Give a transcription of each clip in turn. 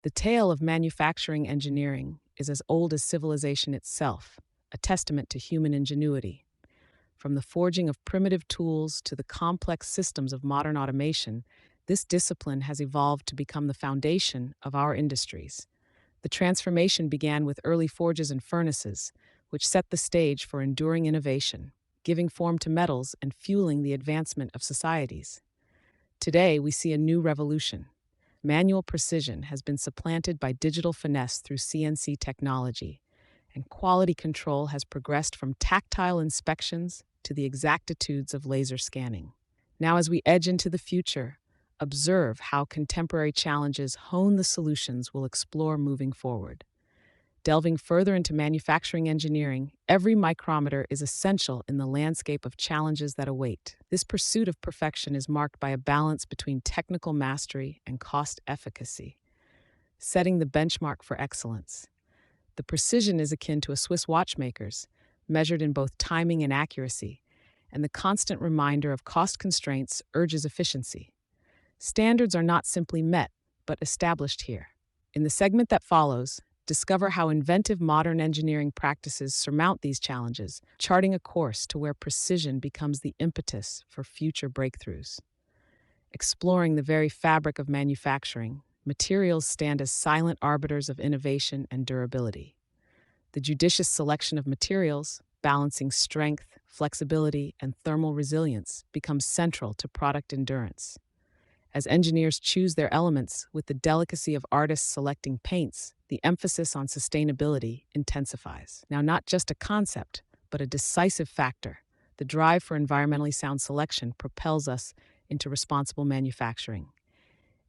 The tale of manufacturing engineering is as old as civilization itself, a testament to human ingenuity. From the forging of primitive tools to the complex systems of modern automation, this discipline has evolved to become the foundation of our industries. The transformation began with early forges and furnaces, which set the stage for enduring innovation, giving form to metals and fueling the advancement of societies. Today, we see a new revolution. Manual precision has been supplanted by digital finesse through CNC technology, and quality control has progressed from tactile inspections to the exactitudes of laser scanning. Now, as we edge into the future, observe how contemporary challenges hone the solutions we'll explore moving forward. Delving further into manufacturing engineering, every micrometer is essential in the landscape of challenges that await. This pursuit of perfection is marked by a balance between technical mastery and cost efficacy, setting the benchmark for excellence. The precision is akin to a Swiss watchmaker's, measured in both timing and accuracy, and the constant reminder of cost constraints urges efficiency. Standards are not simply met, but established here. In the segment that follows, discover how inventive modern engineering practices surmount these challenges, charting a course to where precision becomes the impetus for future breakthroughs. Exploring the very fabric of manufacturing, materials stand as silent arbiters of innovation and durability. The judicious selection of materials, balancing strength, flexibility, and thermal resilience, becomes central to product endurance. As engineers choose their elements with the delicacy of artists selecting paints, the emphasis on sustainability intensifies. Now, not just a concept, but a decisive factor, the drive for environmentally sound selection propels us into responsible manufacturing.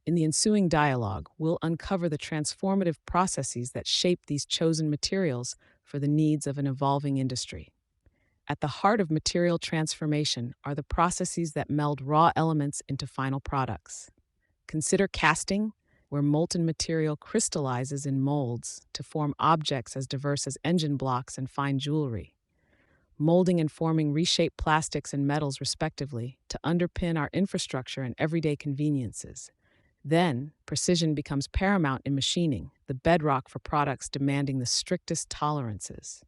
In the ensuing dialogue, we'll uncover the transformative processes that shape these chosen materials for the needs of an evolving industry. At the heart of material transformation are the processes that meld raw elements into final products. Consider casting, where molten material crystallizes in molds to form objects as diverse as engine blocks and fine jewelry. Molding and forming reshape plastics and metals respectively to underpin our infrastructure and everyday conveniences. Then, precision becomes paramount in machining, the bedrock for products demanding the strictest tolerances.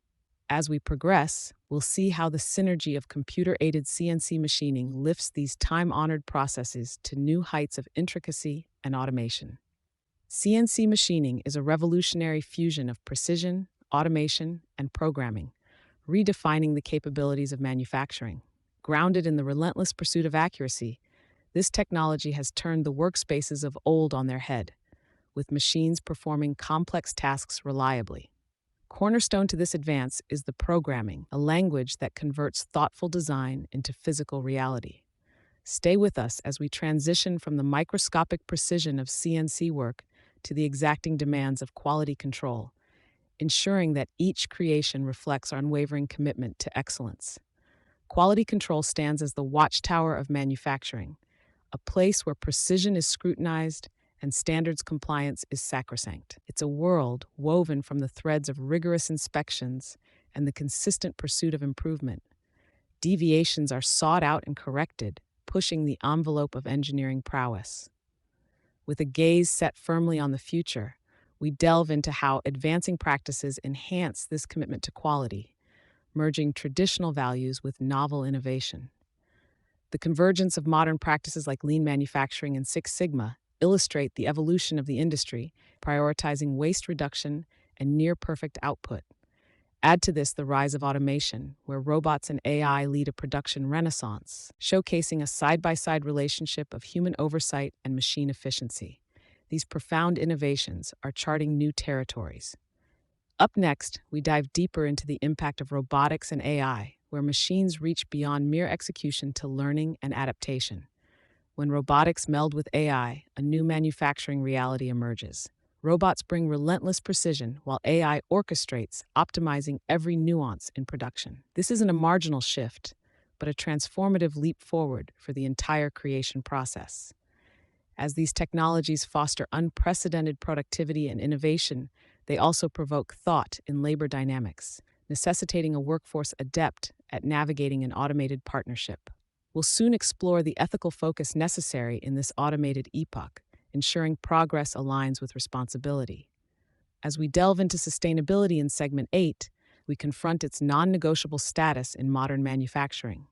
As we progress, we'll see how the synergy of computer-aided CNC machining lifts these time-honored processes to new heights of intricacy and automation. CNC machining is a revolutionary fusion of precision, automation, and programming, redefining the capabilities of manufacturing. Grounded in the relentless pursuit of accuracy, this technology has turned the workspaces of old on their head, with machines performing complex tasks reliably. Cornerstone to this advance is the programming, a language that converts thoughtful design into physical reality. Stay with us as we transition from the microscopic precision of CNC work to the exacting demands of quality control, ensuring that each creation reflects our unwavering commitment to excellence. Quality control stands as the watchtower of manufacturing, a place where precision is scrutinized and standards compliance is sacrosanct. It's a world woven from the threads of rigorous inspections and the consistent pursuit of improvement. Deviations are sought out and corrected, pushing the envelope of engineering prowess. With a gaze set firmly on the future, we delve into how advancing practices enhance this commitment to quality, merging traditional values with novel innovation. The convergence of modern practices like lean manufacturing and Six Sigma illustrate the evolution of the industry, prioritizing waste reduction and near-perfect output. Add to this the rise of automation, where robots and AI lead a production renaissance, showcasing a side-by-side relationship of human oversight and machine efficiency. These profound innovations are charting new territories. Up next, we dive deeper into the impact of robotics and AI, where machines reach beyond mere execution to learning and adaptation. When robotics meld with AI, a new manufacturing reality emerges. Robots bring relentless precision, while AI orchestrates, optimizing every nuance in production. This isn't a marginal shift, but a transformative leap forward for the entire creation process. As these technologies foster unprecedented productivity and innovation, they also provoke thought in labor dynamics, necessitating a workforce adept at navigating an automated partnership. We'll soon explore the ethical focus necessary in this automated epoch, ensuring progress aligns with responsibility. As we delve into sustainability in Segment 8, we confront its non negotiable status in modern manufacturing.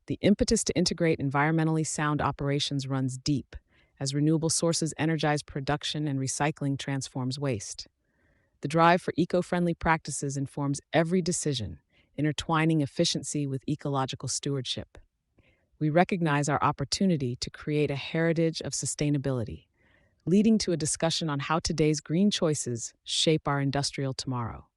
The impetus to integrate environmentally sound operations runs deep, as renewable sources energize production and recycling transforms waste. The drive for eco friendly practices informs every decision, intertwining efficiency with ecological stewardship. We recognize our opportunity to create a heritage of sustainability, leading to a discussion on how today's green choices shape our industrial tomorrow.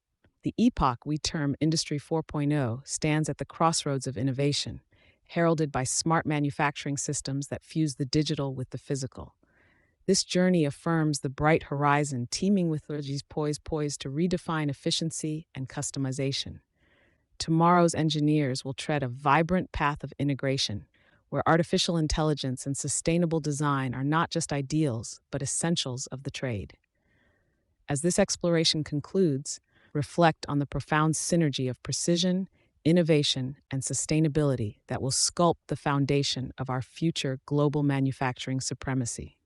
The epoch we term Industry 4.0 stands at the crossroads of innovation, heralded by smart manufacturing systems that fuse the digital with the physical. This journey affirms the bright horizon teeming with technologies poised to redefine efficiency and customization. Tomorrow's engineers will tread a vibrant path of integration, where artificial intelligence and sustainable design are not just ideals, but essentials of the trade. As this exploration concludes, reflect on the profound synergy of precision, innovation, and sustainability that will sculpt the foundation of our future global manufacturing supremacy.